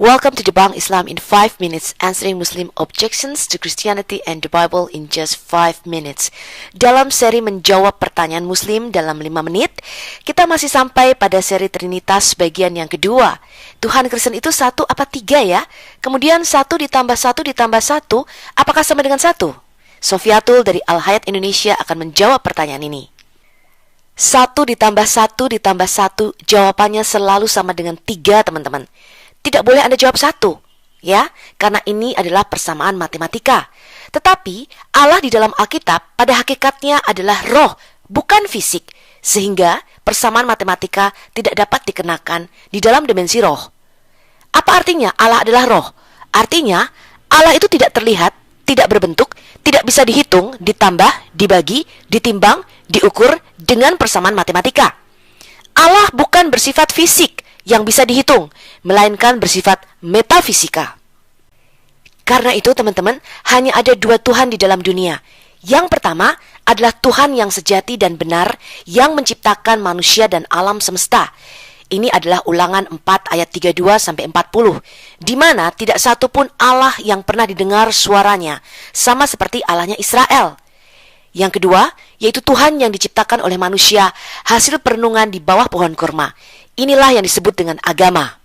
Welcome to Debunk Islam in 5 minutes, answering Muslim objections to Christianity and the Bible in just 5 minutes. Dalam seri menjawab pertanyaan Muslim dalam 5 menit, kita masih sampai pada seri Trinitas bagian yang kedua. Tuhan Kristen itu 1 apa 3 ya? Kemudian 1 ditambah 1 ditambah 1, apakah sama dengan 1? Sofiatul dari Al-Hayat Indonesia akan menjawab pertanyaan ini. 1 ditambah 1 ditambah 1, jawabannya selalu sama dengan 3, teman-teman. Tidak boleh Anda jawab 1, ya, karena ini adalah persamaan matematika. Tetapi Allah di dalam Alkitab pada hakikatnya adalah roh, bukan fisik, sehingga persamaan matematika tidak dapat dikenakan di dalam dimensi roh. Apa artinya Allah adalah roh? Artinya Allah itu tidak terlihat, tidak berbentuk, tidak bisa dihitung, ditambah, dibagi, ditimbang, diukur dengan persamaan matematika. Allah bukan bersifat fisik yang bisa dihitung, melainkan bersifat metafisika. Karena itu teman-teman, hanya ada 2 Tuhan di dalam dunia. Yang pertama adalah Tuhan yang sejati dan benar, yang menciptakan manusia dan alam semesta. Ini adalah Ulangan 4 ayat 32-40, di mana tidak satu pun Allah yang pernah didengar suaranya, sama seperti Allahnya Israel. Yang kedua, yaitu Tuhan yang diciptakan oleh manusia, hasil perenungan di bawah pohon kurma. Inilah yang disebut dengan agama.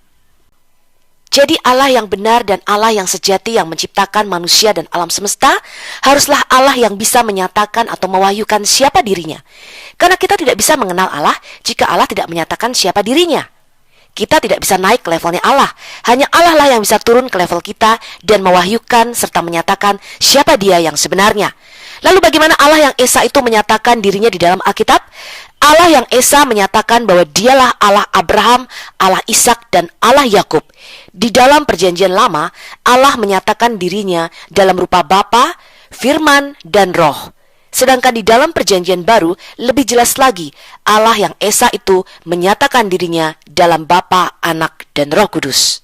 Jadi Allah yang benar dan Allah yang sejati yang menciptakan manusia dan alam semesta haruslah Allah yang bisa menyatakan atau mewahyukan siapa dirinya. Karena kita tidak bisa mengenal Allah jika Allah tidak menyatakan siapa dirinya. Kita tidak bisa naik ke levelnya Allah. Hanya Allah lah yang bisa turun ke level kita dan mewahyukan serta menyatakan siapa dia yang sebenarnya. Lalu bagaimana Allah yang Esa itu menyatakan dirinya di dalam Alkitab? Allah yang Esa menyatakan bahwa dialah Allah Abraham, Allah Ishak, dan Allah Yakub. Di dalam perjanjian lama, Allah menyatakan dirinya dalam rupa Bapa, Firman, dan Roh. Sedangkan di dalam perjanjian baru, lebih jelas lagi, Allah yang Esa itu menyatakan dirinya dalam Bapa, Anak, dan Roh Kudus.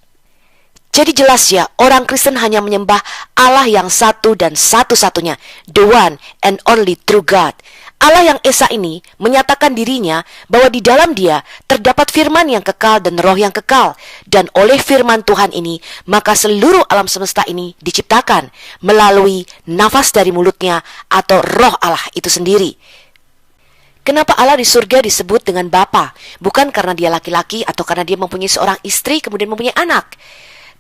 Jadi jelas ya, orang Kristen hanya menyembah Allah yang satu dan satu-satunya, the one and only true God. Allah yang Esa ini menyatakan dirinya bahwa di dalam dia terdapat firman yang kekal dan roh yang kekal. Dan oleh firman Tuhan ini, maka seluruh alam semesta ini diciptakan melalui nafas dari mulutnya atau roh Allah itu sendiri. Kenapa Allah di surga disebut dengan Bapa? Bukan karena dia laki-laki atau karena dia mempunyai seorang istri kemudian mempunyai anak.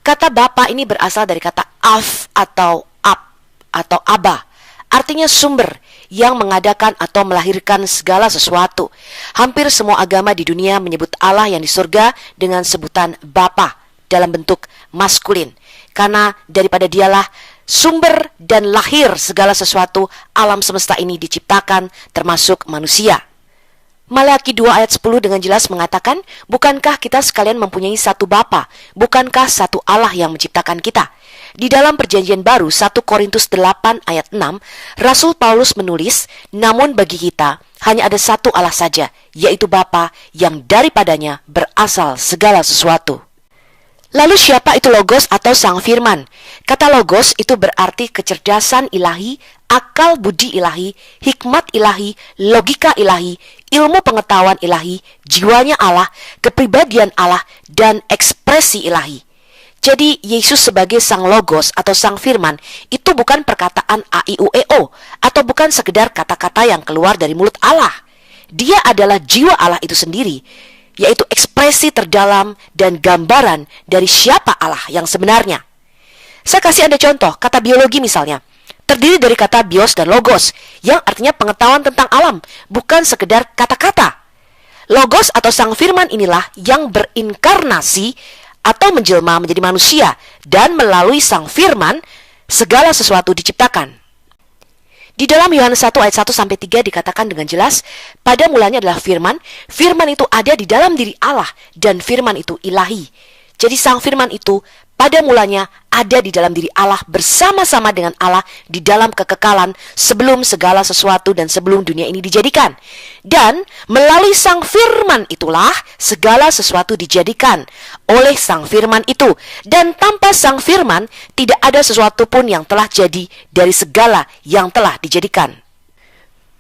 Kata Bapa ini berasal dari kata af atau ab atau aba. Artinya sumber yang mengadakan atau melahirkan segala sesuatu. Hampir semua agama di dunia menyebut Allah yang di surga dengan sebutan Bapa dalam bentuk maskulin. Karena daripada dialah sumber dan lahir segala sesuatu, alam semesta ini diciptakan termasuk manusia. Malaki 2 ayat 10 dengan jelas mengatakan, bukankah kita sekalian mempunyai satu Bapa? Bukankah satu Allah yang menciptakan kita? Di dalam perjanjian baru 1 Korintus 8 ayat 6, Rasul Paulus menulis, namun bagi kita hanya ada satu Allah saja, yaitu Bapa yang daripadanya berasal segala sesuatu. Lalu siapa itu Logos atau Sang Firman? Kata Logos itu berarti kecerdasan ilahi, akal budi ilahi, hikmat ilahi, logika ilahi, ilmu pengetahuan ilahi, jiwanya Allah, kepribadian Allah, dan ekspresi ilahi. Jadi Yesus sebagai Sang Logos atau Sang Firman itu bukan perkataan a, i, u, e, o, atau bukan sekedar kata-kata yang keluar dari mulut Allah. Dia adalah jiwa Allah itu sendiri, yaitu ekspresi terdalam dan gambaran dari siapa Allah yang sebenarnya. Saya kasih Anda contoh, kata biologi misalnya. Terdiri dari kata bios dan logos, yang artinya pengetahuan tentang alam, bukan sekedar kata-kata. Logos atau Sang Firman inilah yang berinkarnasi atau menjelma menjadi manusia, dan melalui Sang Firman, segala sesuatu diciptakan. Di dalam Yohanes 1 ayat 1-3 dikatakan dengan jelas, pada mulanya adalah firman, firman itu ada di dalam diri Allah, dan firman itu ilahi. Jadi sang firman itu pada mulanya ada di dalam diri Allah bersama-sama dengan Allah di dalam kekekalan sebelum segala sesuatu dan sebelum dunia ini dijadikan. Dan melalui sang firman itulah segala sesuatu dijadikan oleh sang firman itu. Dan tanpa sang firman tidak ada sesuatu pun yang telah jadi dari segala yang telah dijadikan.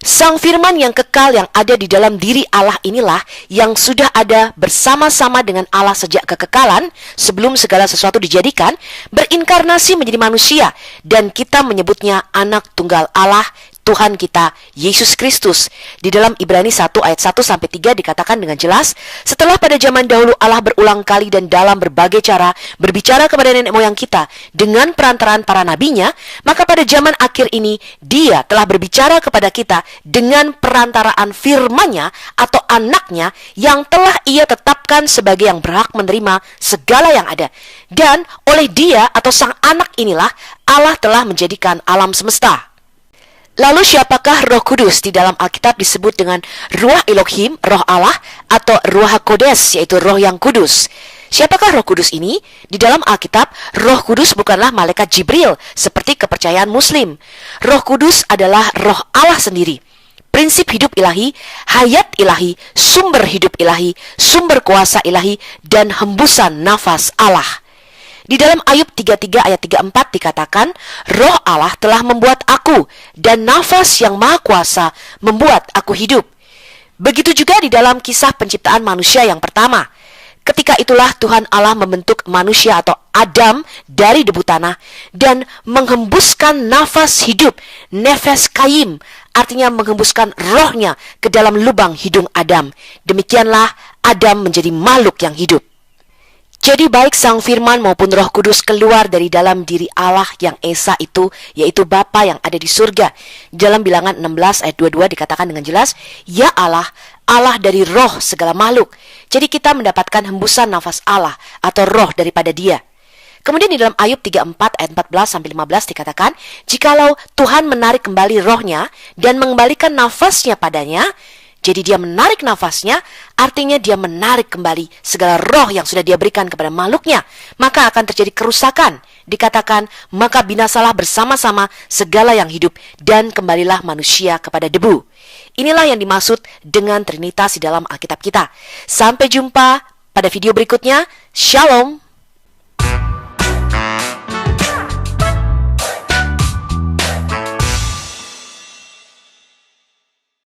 Sang firman yang kekal yang ada di dalam diri Allah inilah yang sudah ada bersama-sama dengan Allah sejak kekekalan sebelum segala sesuatu dijadikan, berinkarnasi menjadi manusia, dan kita menyebutnya anak tunggal Allah, Tuhan kita, Yesus Kristus. Di dalam Ibrani 1 ayat 1-3 dikatakan dengan jelas, setelah pada zaman dahulu Allah berulang kali dan dalam berbagai cara berbicara kepada nenek moyang kita dengan perantaraan para nabinya, maka pada zaman akhir ini Dia telah berbicara kepada kita dengan perantaraan firman-Nya atau anaknya yang telah Ia tetapkan sebagai yang berhak menerima segala yang ada. Dan oleh Dia atau sang anak inilah Allah telah menjadikan alam semesta. Lalu siapakah Roh Kudus? Di dalam Alkitab disebut dengan Ruach Elohim, Roh Allah, atau Ruach HaKodes, yaitu Roh yang kudus. Siapakah Roh Kudus ini? Di dalam Alkitab, Roh Kudus bukanlah malaikat Jibril, seperti kepercayaan Muslim. Roh Kudus adalah Roh Allah sendiri. Prinsip hidup ilahi, hayat ilahi, sumber hidup ilahi, sumber kuasa ilahi, dan hembusan nafas Allah. Di dalam Ayub 33 ayat 34 dikatakan, Roh Allah telah membuat aku, dan nafas yang maha kuasa membuat aku hidup. Begitu juga di dalam kisah penciptaan manusia yang pertama. Ketika itulah Tuhan Allah membentuk manusia atau Adam dari debu tanah dan menghembuskan nafas hidup, nefes kaim, artinya menghembuskan rohnya ke dalam lubang hidung Adam. Demikianlah Adam menjadi makhluk yang hidup. Jadi baik sang firman maupun Roh Kudus keluar dari dalam diri Allah yang Esa itu, yaitu Bapa yang ada di surga. Dalam Bilangan 16 ayat 22 dikatakan dengan jelas, ya Allah, Allah dari roh segala makhluk. Jadi kita mendapatkan hembusan nafas Allah atau roh daripada Dia. Kemudian di dalam Ayub 34 ayat 14-15 dikatakan, jikalau Tuhan menarik kembali rohnya dan mengembalikan nafasnya padanya, jadi Dia menarik nafasnya, artinya Dia menarik kembali segala roh yang sudah Dia berikan kepada makhluknya. Maka akan terjadi kerusakan. Dikatakan, maka binasalah bersama-sama segala yang hidup dan kembalilah manusia kepada debu. Inilah yang dimaksud dengan Trinitas di dalam Alkitab kita. Sampai jumpa pada video berikutnya. Shalom.